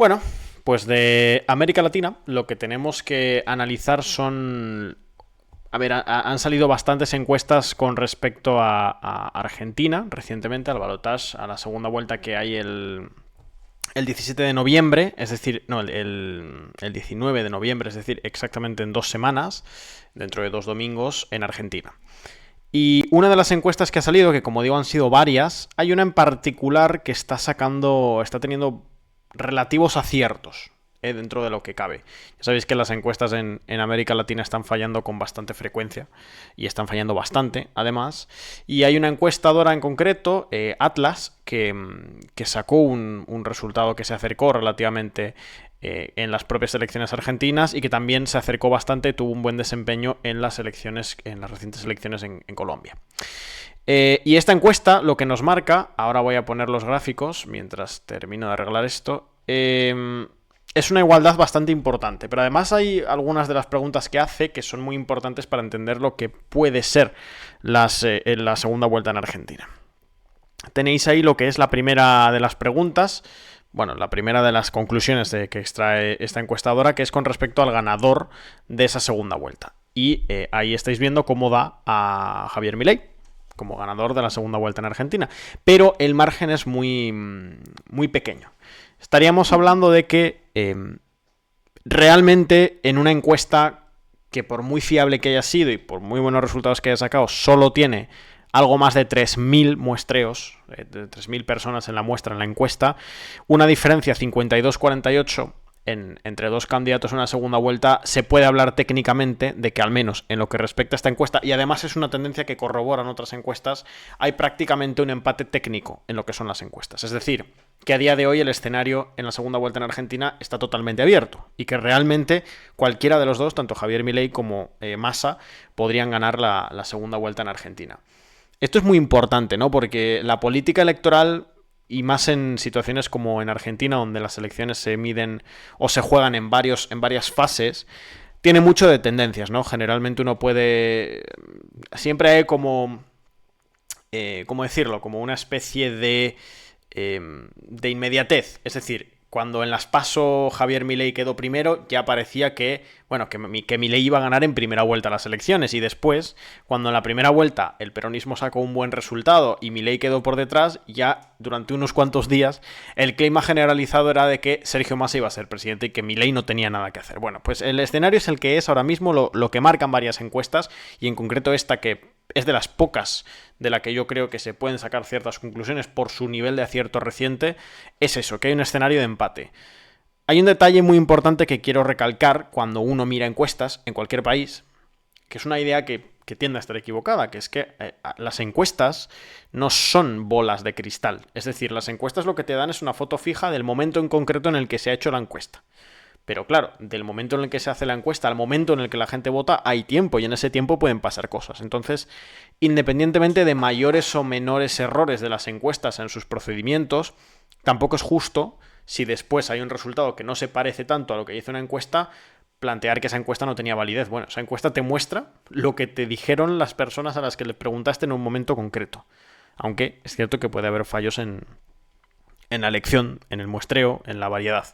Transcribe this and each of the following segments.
Bueno, pues de América Latina lo que tenemos que analizar son... A ver, han salido bastantes encuestas con respecto a Argentina recientemente, al balotaje, a la segunda vuelta que hay el 17 de noviembre, es decir, no, el 19 de noviembre, es decir, exactamente en 2 semanas, dentro de 2 domingos, en Argentina. Y una de las encuestas que ha salido, que como digo han sido varias, hay una en particular que está teniendo relativos aciertos dentro de lo que cabe. Ya sabéis que las encuestas en América Latina están fallando con bastante frecuencia y están fallando bastante, además. Y hay una encuestadora en concreto, Atlas, que sacó un resultado que se acercó relativamente en las propias elecciones argentinas y que también se acercó bastante, tuvo un buen desempeño en las recientes elecciones en Colombia. Y esta encuesta lo que nos marca, ahora voy a poner los gráficos mientras termino de arreglar esto, es una igualdad bastante importante, pero además hay algunas de las preguntas que hace que son muy importantes para entender lo que puede ser la segunda vuelta en Argentina. Tenéis ahí lo que es la primera de las preguntas, bueno, la primera de las conclusiones que extrae esta encuestadora, que es con respecto al ganador de esa segunda vuelta. Y ahí estáis viendo cómo da a Javier Milei como ganador de la segunda vuelta en Argentina. Pero el margen es muy, muy pequeño. Estaríamos hablando de que realmente en una encuesta que por muy fiable que haya sido y por muy buenos resultados que haya sacado, solo tiene algo más de 3.000 muestreos, de 3.000 personas en la muestra en la encuesta, una diferencia 52-48 entre dos candidatos en una segunda vuelta, se puede hablar técnicamente de que al menos en lo que respecta a esta encuesta, y además es una tendencia que corroboran otras encuestas, hay prácticamente un empate técnico en lo que son las encuestas. Es decir, que a día de hoy el escenario en la segunda vuelta en Argentina está totalmente abierto y que realmente cualquiera de los dos, tanto Javier Milei como Massa, podrían ganar la segunda vuelta en Argentina. Esto es muy importante, ¿no? Porque la política electoral, y más en situaciones como en Argentina, donde las elecciones se miden o se juegan en varias fases, tiene mucho de tendencias, ¿no? Generalmente uno puede... Siempre hay como... ¿cómo decirlo? Como una especie de inmediatez. Es decir, cuando en las PASO Javier Milei quedó primero, ya parecía que, bueno, que Milei iba a ganar en primera vuelta las elecciones. Y después, cuando en la primera vuelta el peronismo sacó un buen resultado y Milei quedó por detrás, ya durante unos cuantos días el clima generalizado era de que Sergio Massa iba a ser presidente y que Milei no tenía nada que hacer. Bueno, pues el escenario es el que es ahora mismo, lo que marcan varias encuestas, y en concreto esta, que es de las pocas de la que yo creo que se pueden sacar ciertas conclusiones por su nivel de acierto reciente, es eso, que hay un escenario de empate. Hay un detalle muy importante que quiero recalcar cuando uno mira encuestas en cualquier país, que es una idea que tiende a estar equivocada, que es que las encuestas no son bolas de cristal. Es decir, las encuestas lo que te dan es una foto fija del momento en concreto en el que se ha hecho la encuesta. Pero claro, del momento en el que se hace la encuesta al momento en el que la gente vota hay tiempo, y en ese tiempo pueden pasar cosas. Entonces, independientemente de mayores o menores errores de las encuestas en sus procedimientos, tampoco es justo, si después hay un resultado que no se parece tanto a lo que hizo una encuesta, plantear que esa encuesta no tenía validez. Bueno, esa encuesta te muestra lo que te dijeron las personas a las que le preguntaste en un momento concreto. Aunque es cierto que puede haber fallos en la elección, en el muestreo, en la variedad.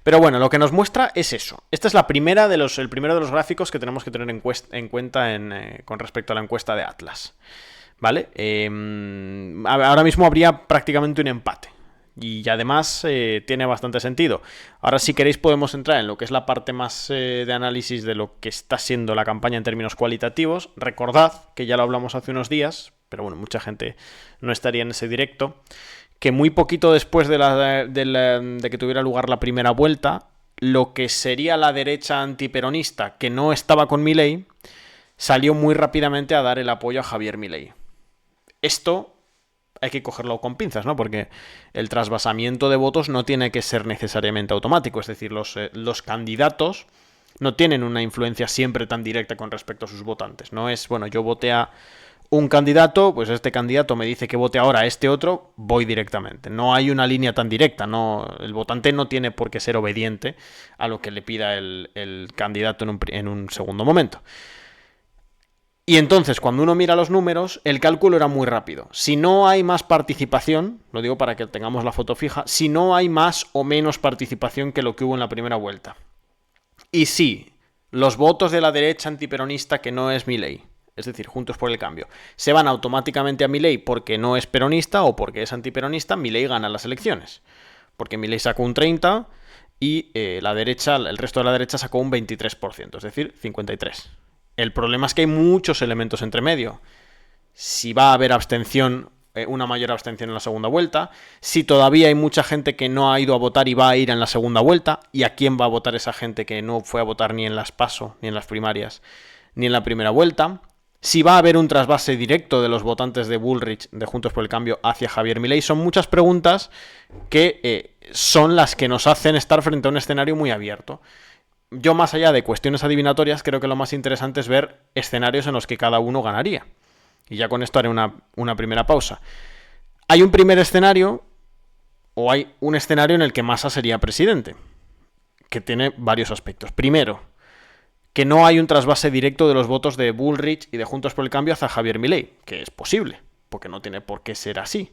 Pero bueno, lo que nos muestra es eso. Esta es el primero de los gráficos que tenemos que tener en cuenta con respecto a la encuesta de Atlas. ¿Vale? Ahora mismo habría prácticamente un empate. Y además tiene bastante sentido. Ahora, si queréis, podemos entrar en lo que es la parte más de análisis de lo que está siendo la campaña en términos cualitativos. Recordad que ya lo hablamos hace unos días, pero bueno, mucha gente no estaría en ese directo, que muy poquito después de que tuviera lugar la primera vuelta, lo que sería la derecha antiperonista, que no estaba con Milei, salió muy rápidamente a dar el apoyo a Javier Milei. Esto hay que cogerlo con pinzas, ¿no? Porque el trasvasamiento de votos no tiene que ser necesariamente automático. Es decir, los candidatos no tienen una influencia siempre tan directa con respecto a sus votantes. No es, bueno, yo voté a un candidato, pues este candidato me dice que vote ahora a este otro, voy directamente. No hay una línea tan directa, no, el votante no tiene por qué ser obediente a lo que le pida el candidato en un segundo momento. Y entonces, cuando uno mira los números, el cálculo era muy rápido. Si no hay más participación, lo digo para que tengamos la foto fija, si no hay más o menos participación que lo que hubo en la primera vuelta. Y si los votos de la derecha antiperonista, que no es Milei, es decir, Juntos por el Cambio, se van automáticamente a Milei porque no es peronista o porque es antiperonista, Milei gana las elecciones. Porque Milei sacó un 30% y la derecha, el resto de la derecha sacó un 23%, es decir, 53%. El problema es que hay muchos elementos entre medio. Si va a haber abstención, una mayor abstención en la segunda vuelta, si todavía hay mucha gente que no ha ido a votar y va a ir en la segunda vuelta, y a quién va a votar esa gente que no fue a votar ni en las PASO, ni en las primarias, ni en la primera vuelta, si va a haber un trasvase directo de los votantes de Bullrich, de Juntos por el Cambio, hacia Javier Milei. Son muchas preguntas que son las que nos hacen estar frente a un escenario muy abierto. Yo, más allá de cuestiones adivinatorias, creo que lo más interesante es ver escenarios en los que cada uno ganaría. Y ya con esto haré una primera pausa. Hay un primer escenario, o hay un escenario en el que Massa sería presidente, que tiene varios aspectos. Primero, que no hay un trasvase directo de los votos de Bullrich y de Juntos por el Cambio hacia Javier Milei, que es posible, porque no tiene por qué ser así.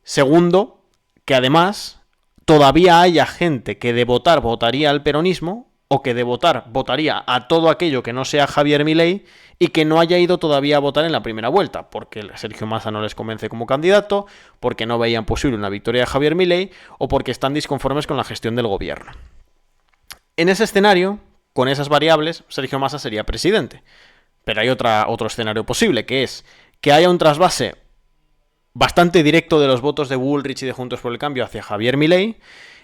Segundo, que además todavía haya gente que de votar votaría al peronismo, o que de votar votaría a todo aquello que no sea Javier Milei y que no haya ido todavía a votar en la primera vuelta, porque Sergio Massa no les convence como candidato, porque no veían posible una victoria de Javier Milei o porque están disconformes con la gestión del gobierno. En ese escenario, con esas variables, Sergio Massa sería presidente. Pero hay otro escenario posible, que es que haya un trasvase bastante directo de los votos de Bullrich y de Juntos por el Cambio hacia Javier Milei,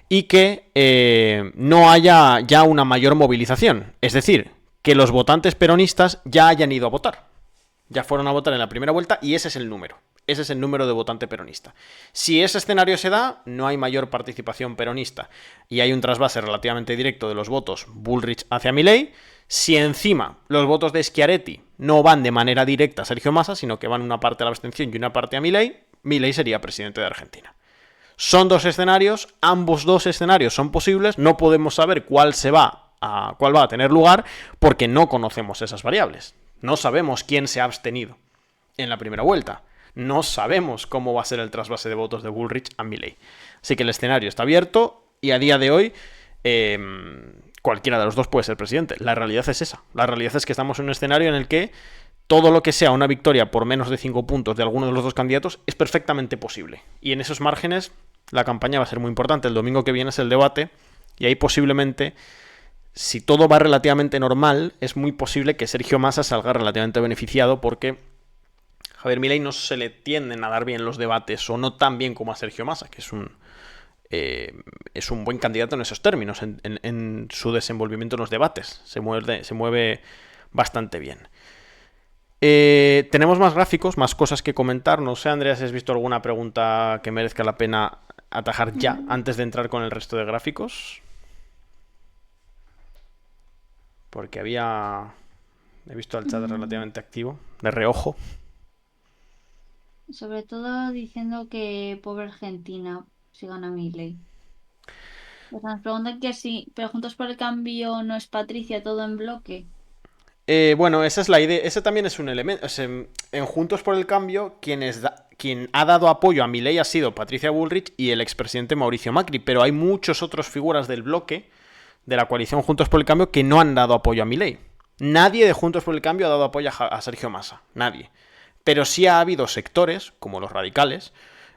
y que no haya ya una mayor movilización. Es decir, que los votantes peronistas ya hayan ido a votar. Ya fueron a votar en la primera vuelta y ese es el número. Ese es el número de votante peronista. Si ese escenario se da, no hay mayor participación peronista y hay un trasvase relativamente directo de los votos Bullrich hacia Milei. Si encima los votos de Schiaretti no van de manera directa a Sergio Massa, sino que van una parte a la abstención y una parte a Milei, Milei sería presidente de Argentina. Son dos escenarios, ambos dos escenarios son posibles, no podemos saber cuál va a tener lugar porque no conocemos esas variables. No sabemos quién se ha abstenido en la primera vuelta. No sabemos cómo va a ser el trasvase de votos de Bullrich a Milei. Así que el escenario está abierto y a día de hoy cualquiera de los dos puede ser presidente. La realidad es esa. La realidad es que estamos en un escenario en el que todo lo que sea una victoria por menos de 5 puntos de alguno de los dos candidatos es perfectamente posible. Y en esos márgenes la campaña va a ser muy importante. El domingo que viene es el debate y ahí posiblemente, si todo va relativamente normal, es muy posible que Sergio Massa salga relativamente beneficiado porque a Javier Milei no se le tienden a dar bien los debates o no tan bien como a Sergio Massa, que es un buen candidato en esos términos, en su desenvolvimiento en los debates. Se mueve bastante bien. Tenemos más gráficos, más cosas que comentar. No sé, Andrea, si has visto alguna pregunta que merezca la pena atajar ya antes de entrar con el resto de gráficos. Porque he visto al chat relativamente activo, de reojo. Sobre todo diciendo que pobre Argentina si gana Milei. Pues nos preguntan que sí, pero Juntos por el Cambio no es Patricia todo en bloque. Bueno, esa es la idea. Ese también es un elemento. En Juntos por el Cambio, quien ha dado apoyo a Milei ha sido Patricia Bullrich y el expresidente Mauricio Macri, pero hay muchas otras figuras del bloque de la coalición Juntos por el Cambio que no han dado apoyo a Milei. Nadie de Juntos por el Cambio ha dado apoyo a Sergio Massa. Nadie. Pero sí ha habido sectores, como los radicales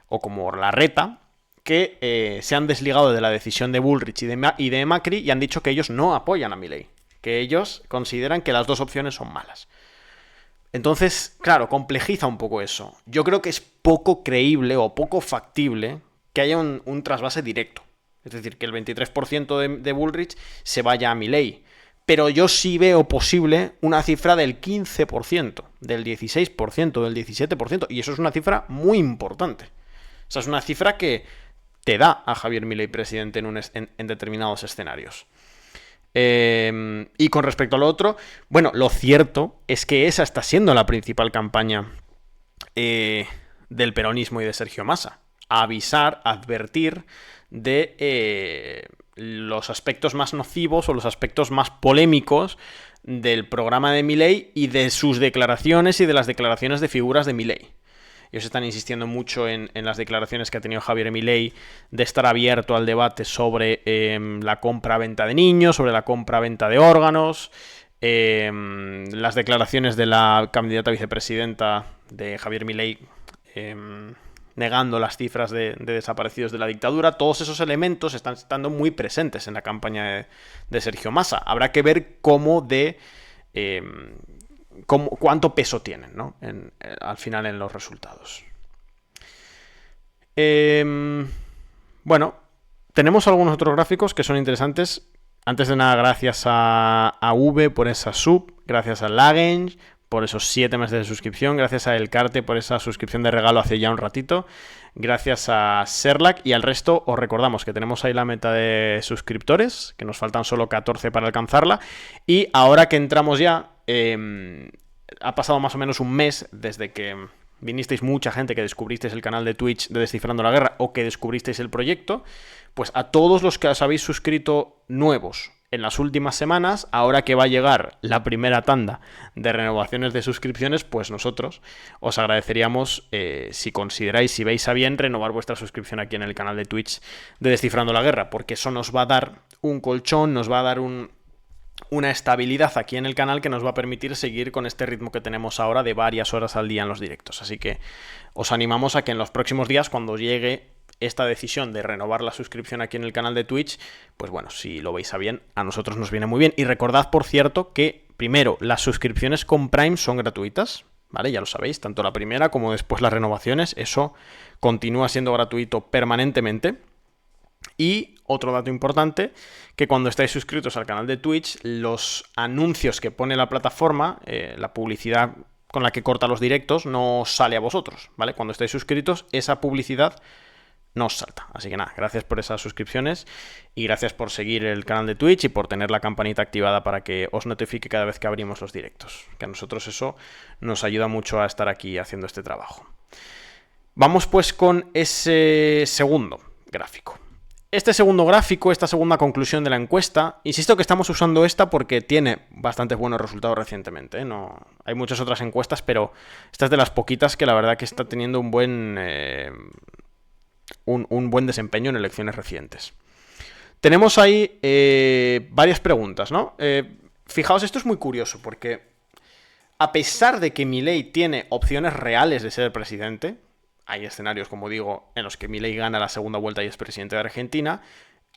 o como Larreta, que se han desligado de la decisión de Bullrich y de Macri y han dicho que ellos no apoyan a Milei, que ellos consideran que las dos opciones son malas. Entonces, claro, complejiza un poco eso. Yo creo que es poco creíble o poco factible que haya un trasvase directo. Es decir, que el 23% de Bullrich se vaya a Milei. Pero yo sí veo posible una cifra del 15%, del 16%, del 17%. Y eso es una cifra muy importante. O sea, es una cifra que te da a Javier Milei presidente en determinados escenarios. Y con respecto a lo otro, bueno, lo cierto es que esa está siendo la principal campaña del peronismo y de Sergio Massa. Avisar, advertir de los aspectos más nocivos o los aspectos más polémicos del programa de Milei y de sus declaraciones y de las declaraciones de figuras de Milei. Ellos están insistiendo mucho en las declaraciones que ha tenido Javier Milei de estar abierto al debate sobre la compra-venta de niños, sobre la compra-venta de órganos, las declaraciones de la candidata vicepresidenta de Javier Milei negando las cifras de desaparecidos de la dictadura. Todos esos elementos están estando muy presentes en la campaña de Sergio Massa. Habrá que ver cuánto peso tienen, ¿no? Al final en los resultados. Bueno, tenemos algunos otros gráficos que son interesantes. Antes de nada, gracias a V por esa sub, gracias a Lagenj por esos 7 meses de suscripción, gracias a Elcarte por esa suscripción de regalo hace ya un ratito, gracias a Serlac y al resto os recordamos que tenemos ahí la meta de suscriptores, que nos faltan solo 14 para alcanzarla, y ahora que entramos ya, ha pasado más o menos un mes desde que vinisteis mucha gente que descubristeis el canal de Twitch de Descifrando la Guerra o que descubristeis el proyecto, pues a todos los que os habéis suscrito nuevos en las últimas semanas, ahora que va a llegar la primera tanda de renovaciones de suscripciones, pues nosotros os agradeceríamos si consideráis, si veis a bien, renovar vuestra suscripción aquí en el canal de Twitch de Descifrando la Guerra, porque eso nos va a dar un colchón, nos va a dar una estabilidad aquí en el canal que nos va a permitir seguir con este ritmo que tenemos ahora de varias horas al día en los directos. Así que os animamos a que en los próximos días, cuando llegue esta decisión de renovar la suscripción aquí en el canal de Twitch, pues bueno, si lo veis a bien, a nosotros nos viene muy bien. Y recordad, por cierto, que primero, las suscripciones con Prime son gratuitas, ¿vale? Ya lo sabéis, tanto la primera como después las renovaciones, eso continúa siendo gratuito permanentemente. Y otro dato importante, que cuando estáis suscritos al canal de Twitch, los anuncios que pone la plataforma, la publicidad con la que corta los directos, no os sale a vosotros, ¿vale? Cuando estáis suscritos, esa publicidad no os salta. Así que nada, gracias por esas suscripciones y gracias por seguir el canal de Twitch y por tener la campanita activada para que os notifique cada vez que abrimos los directos. Que a nosotros eso nos ayuda mucho a estar aquí haciendo este trabajo. Vamos pues con ese segundo gráfico. Este segundo gráfico, esta segunda conclusión de la encuesta, insisto que estamos usando esta porque tiene bastantes buenos resultados recientemente, ¿eh? No, hay muchas otras encuestas, pero esta es de las poquitas que la verdad que está teniendo un buen desempeño en elecciones recientes. Tenemos ahí varias preguntas, ¿no? Fijaos, esto es muy curioso porque a pesar de que Milei tiene opciones reales de ser presidente, hay escenarios, como digo, en los que Milei gana la segunda vuelta y es presidente de Argentina,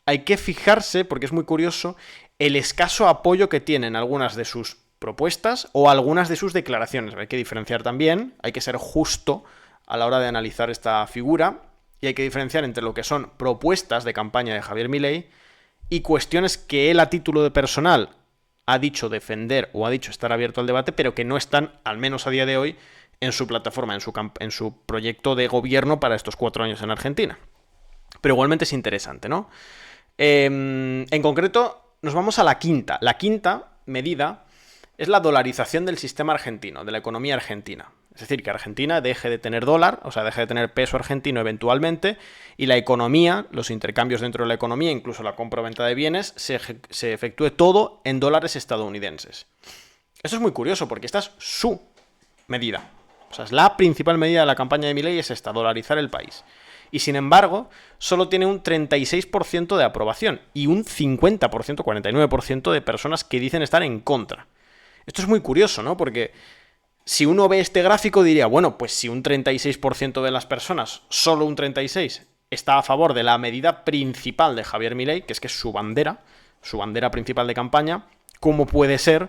hay que fijarse, porque es muy curioso, el escaso apoyo que tienen algunas de sus propuestas o algunas de sus declaraciones. Hay que diferenciar también, hay que ser justo a la hora de analizar esta figura y hay que diferenciar entre lo que son propuestas de campaña de Javier Milei y cuestiones que él a título de personal ha dicho defender o ha dicho estar abierto al debate, pero que no están, al menos a día de hoy, en su plataforma, en su proyecto de gobierno para estos 4 años en Argentina. Pero igualmente es interesante, ¿no? En concreto, nos vamos a la quinta. La quinta medida es la dolarización del sistema argentino, de la economía argentina. Es decir, que Argentina deje de tener dólar, o sea, deje de tener peso argentino eventualmente, y la economía, los intercambios dentro de la economía, incluso la compra o venta de bienes, se efectúe todo en dólares estadounidenses. Eso es muy curioso, porque esta es su medida. O sea, es la principal medida de la campaña de Milei, es esta, dolarizar el país. Y sin embargo, solo tiene un 36% de aprobación y un 50%, 49% de personas que dicen estar en contra. Esto es muy curioso, ¿no? Porque si uno ve este gráfico diría, bueno, pues si un 36% de las personas, solo un 36%, está a favor de la medida principal de Javier Milei, que es su bandera principal de campaña, ¿cómo puede ser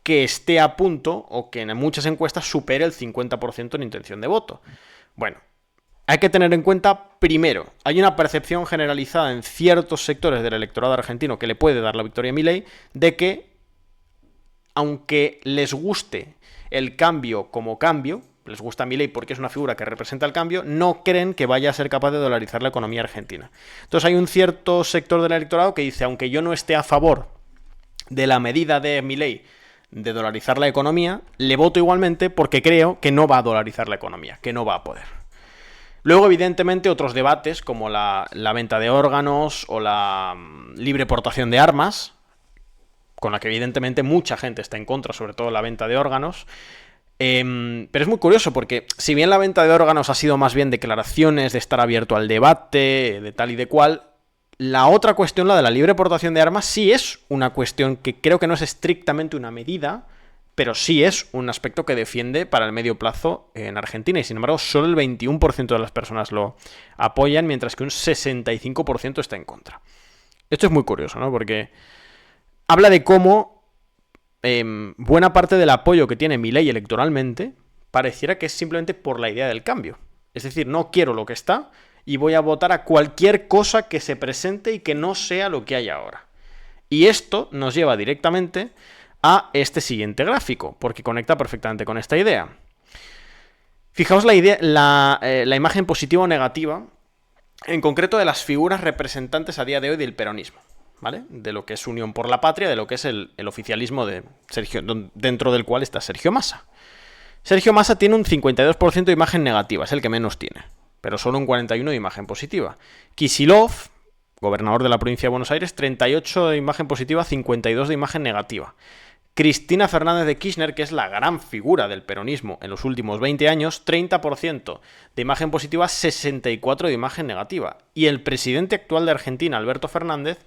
que esté a punto o que en muchas encuestas supere el 50% en intención de voto? Bueno, hay que tener en cuenta, primero, hay una percepción generalizada en ciertos sectores del electorado argentino que le puede dar la victoria a Milei, de que, aunque les guste el cambio como cambio, les gusta Milei porque es una figura que representa el cambio, no creen que vaya a ser capaz de dolarizar la economía argentina. Entonces hay un cierto sector del electorado que dice, aunque yo no esté a favor de la medida de Milei de dolarizar la economía, le voto igualmente porque creo que no va a dolarizar la economía, que no va a poder. Luego, evidentemente, otros debates como la venta de órganos o la libre portación de armas, con la que evidentemente mucha gente está en contra, sobre todo la venta de órganos. Pero es muy curioso porque si bien la venta de órganos ha sido más bien declaraciones de estar abierto al debate, de tal y de cual, la otra cuestión, la de la libre portación de armas, sí es una cuestión que creo que no es estrictamente una medida, pero sí es un aspecto que defiende para el medio plazo en Argentina, y sin embargo solo el 21% de las personas lo apoyan, mientras que un 65% está en contra. Esto es muy curioso, ¿no? Porque habla de cómo buena parte del apoyo que tiene Milei electoralmente pareciera que es simplemente por la idea del cambio. Es decir, no quiero lo que está y voy a votar a cualquier cosa que se presente y que no sea lo que hay ahora. Y esto nos lleva directamente a este siguiente gráfico, porque conecta perfectamente con esta idea. Fijaos la imagen positiva o negativa, en concreto de las figuras representantes a día de hoy del peronismo, ¿vale? De lo que es Unión por la Patria, de lo que es el oficialismo de Sergio, dentro del cual está Sergio Massa. Sergio Massa tiene un 52% de imagen negativa, es el que menos tiene, pero solo un 41% de imagen positiva. Kicillof, gobernador de la provincia de Buenos Aires, 38% de imagen positiva, 52% de imagen negativa. Cristina Fernández de Kirchner, que es la gran figura del peronismo en los últimos 20 años, 30% de imagen positiva, 64% de imagen negativa. Y el presidente actual de Argentina, Alberto Fernández,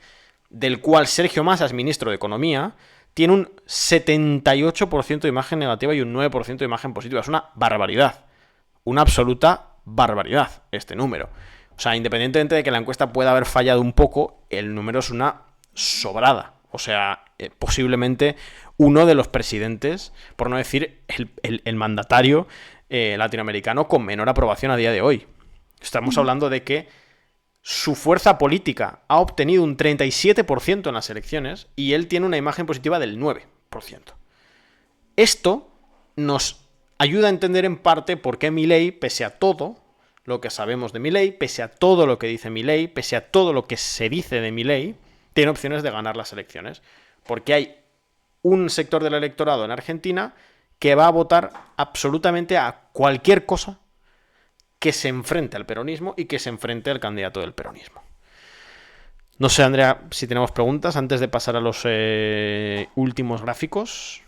del cual Sergio Massa es ministro de Economía, tiene un 78% de imagen negativa y un 9% de imagen positiva. Es una barbaridad. Una absoluta barbaridad este número. O sea, independientemente de que la encuesta pueda haber fallado un poco, el número es una sobrada. O sea, posiblemente uno de los presidentes, por no decir el mandatario latinoamericano con menor aprobación a día de hoy. Estamos hablando de que su fuerza política ha obtenido un 37% en las elecciones y él tiene una imagen positiva del 9%. Esto nos ayuda a entender en parte por qué Milei, pese a todo lo que sabemos de Milei, pese a todo lo que dice Milei, pese a todo lo que se dice de Milei, tiene opciones de ganar las elecciones. Porque hay un sector del electorado en Argentina que va a votar absolutamente a cualquier cosa que se enfrente al peronismo y que se enfrente al candidato del peronismo. No sé, Andrea, si tenemos preguntas antes de pasar a los últimos gráficos.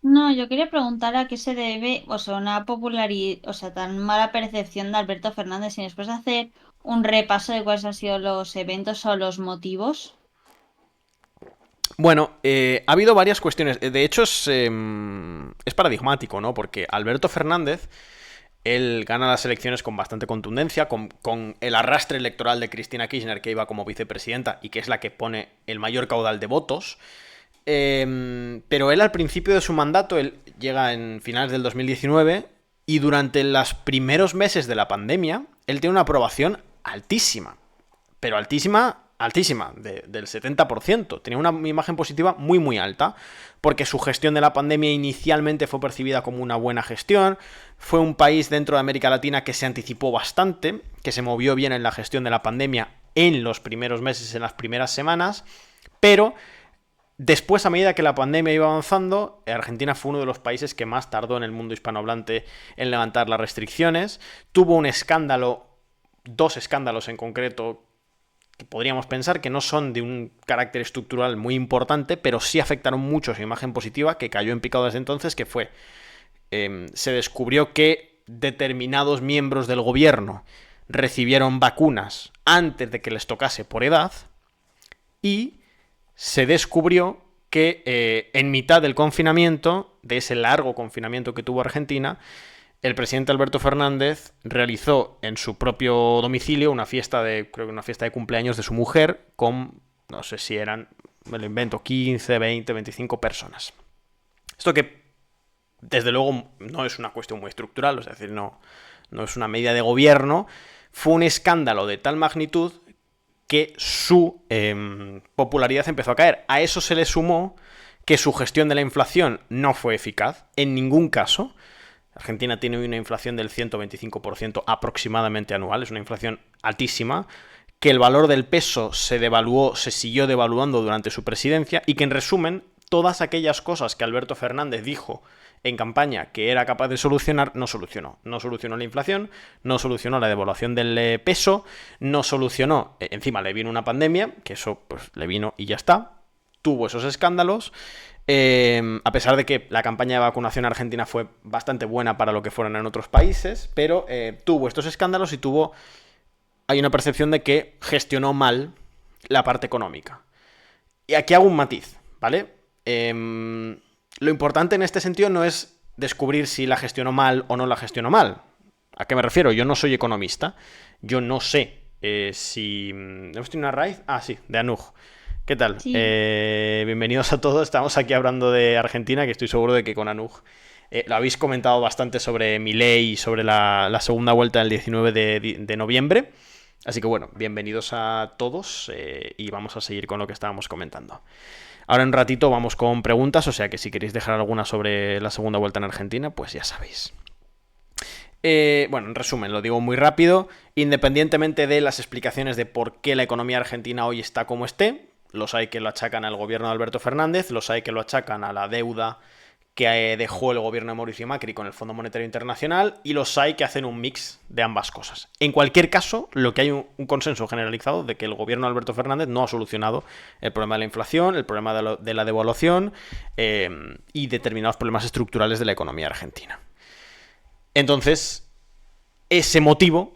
No, yo quería preguntar a qué se debe, o sea, una popularidad, o sea, tan mala percepción de Alberto Fernández, y después hacer un repaso de cuáles han sido los eventos o los motivos. Bueno, ha habido varias cuestiones. De hecho, es paradigmático, ¿no? Porque Alberto Fernández, él gana las elecciones con bastante contundencia, con el arrastre electoral de Cristina Kirchner, que iba como vicepresidenta y que es la que pone el mayor caudal de votos. Pero él al principio de su mandato, él llega en finales del 2019 y durante los primeros meses de la pandemia, él tiene una aprobación altísima, pero altísima, del 70%. Tenía una imagen positiva muy muy alta, porque su gestión de la pandemia inicialmente fue percibida como una buena gestión. Fue un país dentro de América Latina que se anticipó bastante, que se movió bien en la gestión de la pandemia en los primeros meses, en las primeras semanas, pero después, a medida que la pandemia iba avanzando, Argentina fue uno de los países que más tardó en el mundo hispanohablante en levantar las restricciones. Tuvo un escándalo, dos escándalos en concreto, que podríamos pensar que no son de un carácter estructural muy importante, pero sí afectaron mucho su imagen positiva, que cayó en picado desde entonces, que fue, se descubrió que determinados miembros del gobierno recibieron vacunas antes de que les tocase por edad, y se descubrió que en mitad del confinamiento, de ese largo confinamiento que tuvo Argentina, el presidente Alberto Fernández realizó en su propio domicilio una fiesta de cumpleaños de su mujer con, no sé si eran, me lo invento, 15, 20, 25 personas. Esto que, desde luego, no es una cuestión muy estructural, es decir, no es una medida de gobierno, fue un escándalo de tal magnitud que su popularidad empezó a caer. A eso se le sumó que su gestión de la inflación no fue eficaz en ningún caso. Argentina tiene una inflación del 125% aproximadamente anual, es una inflación altísima, que el valor del peso se siguió devaluando durante su presidencia y que, en resumen, todas aquellas cosas que Alberto Fernández dijo en campaña que era capaz de solucionar, no solucionó. No solucionó la inflación, no solucionó la devaluación del peso, no solucionó, encima le vino una pandemia, que eso pues le vino y ya está, tuvo esos escándalos. A pesar de que la campaña de vacunación en Argentina fue bastante buena para lo que fueron en otros países, pero tuvo estos escándalos y hay una percepción de que gestionó mal la parte económica. Y aquí hago un matiz, ¿vale? Lo importante en este sentido no es descubrir si la gestionó mal o no la gestionó mal. ¿A qué me refiero? Yo no soy economista. Yo no sé si... ¿Hemos tenido una raíz? Ah, sí, de Anuj. ¿Qué tal? Sí. Bienvenidos a todos. Estamos aquí hablando de Argentina, que estoy seguro de que con Anuj lo habéis comentado bastante sobre Milei y sobre la segunda vuelta del 19 de noviembre. Así que bueno, bienvenidos a todos y vamos a seguir con lo que estábamos comentando. Ahora en un ratito vamos con preguntas, o sea que si queréis dejar alguna sobre la segunda vuelta en Argentina, pues ya sabéis. Bueno, en resumen, lo digo muy rápido. Independientemente de las explicaciones de por qué la economía argentina hoy está como esté, los hay que lo achacan al gobierno de Alberto Fernández, los hay que lo achacan a la deuda que dejó el gobierno de Mauricio Macri con el Fondo Monetario Internacional, y los hay que hacen un mix de ambas cosas. En cualquier caso, lo que hay un consenso generalizado de que el gobierno de Alberto Fernández no ha solucionado el problema de la inflación, el problema de la devaluación y determinados problemas estructurales de la economía argentina. Entonces, ese motivo,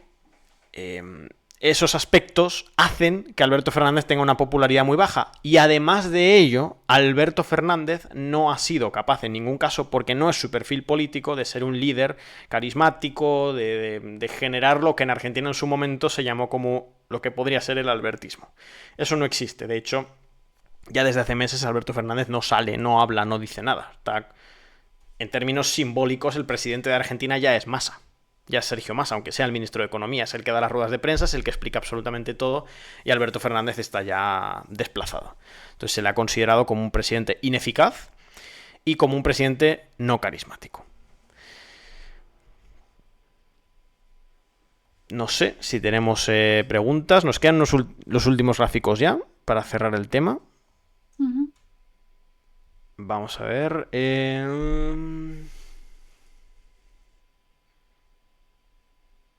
esos aspectos hacen que Alberto Fernández tenga una popularidad muy baja. Y además de ello, Alberto Fernández no ha sido capaz en ningún caso, porque no es su perfil político, de ser un líder carismático, de generar lo que en Argentina en su momento se llamó como lo que podría ser el albertismo. Eso no existe. De hecho, ya desde hace meses Alberto Fernández no sale, no habla, no dice nada. En términos simbólicos, el presidente de Argentina ya es Massa. Ya es Sergio Massa, aunque sea el ministro de Economía, es el que da las ruedas de prensa, es el que explica absolutamente todo, y Alberto Fernández está ya desplazado. Entonces se le ha considerado como un presidente ineficaz y como un presidente no carismático. No sé si tenemos preguntas. Nos quedan los últimos gráficos ya para cerrar el tema. Ujú. Vamos a ver.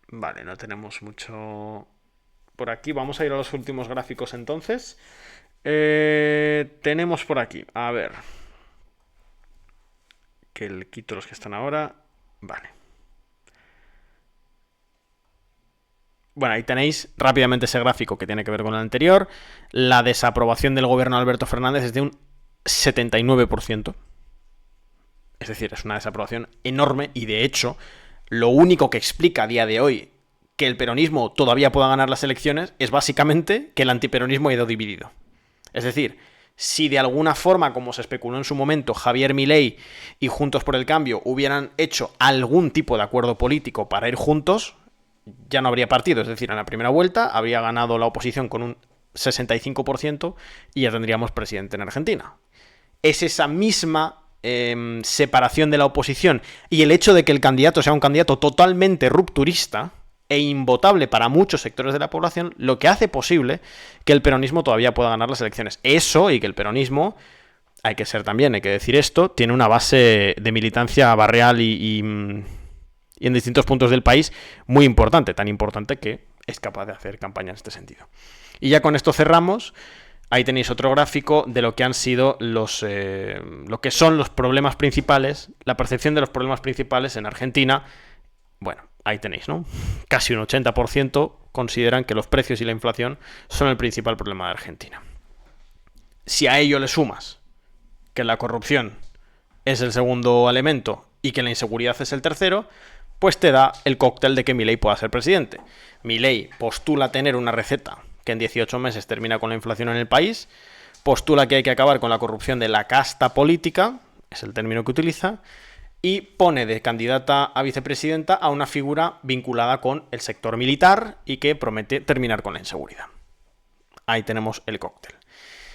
Vale, no tenemos mucho por aquí. Vamos a ir a los últimos gráficos entonces. Tenemos por aquí, a ver, que le quito los que están ahora. Vale. Bueno, ahí tenéis rápidamente ese gráfico que tiene que ver con el anterior. La desaprobación del gobierno de Alberto Fernández es de un 79%. Es decir, es una desaprobación enorme y de hecho lo único que explica a día de hoy que el peronismo todavía pueda ganar las elecciones es básicamente que el antiperonismo ha ido dividido. Es decir, si de alguna forma, como se especuló en su momento, Javier Milei y Juntos por el Cambio hubieran hecho algún tipo de acuerdo político para ir juntos, ya no habría partido. Es decir, en la primera vuelta habría ganado la oposición con un 65% y ya tendríamos presidente en Argentina. Es esa misma separación de la oposición y el hecho de que el candidato sea un candidato totalmente rupturista e invotable para muchos sectores de la población lo que hace posible que el peronismo todavía pueda ganar las elecciones. Eso, y que el peronismo, hay que decir esto, tiene una base de militancia barrial y en distintos puntos del país muy importante, tan importante que es capaz de hacer campaña en este sentido. Y ya con esto cerramos. Ahí tenéis otro gráfico de lo que han sido lo que son los problemas principales, la percepción de los problemas principales en Argentina. Bueno, ahí tenéis, ¿no? Casi un 80% consideran que los precios y la inflación son el principal problema de Argentina. Si a ello le sumas que la corrupción es el segundo elemento y que la inseguridad es el tercero, pues te da el cóctel de que Milei pueda ser presidente. Milei postula tener una receta que en 18 meses termina con la inflación en el país, postula que hay que acabar con la corrupción de la casta política, es el término que utiliza, y pone de candidata a vicepresidenta a una figura vinculada con el sector militar y que promete terminar con la inseguridad. Ahí tenemos el cóctel.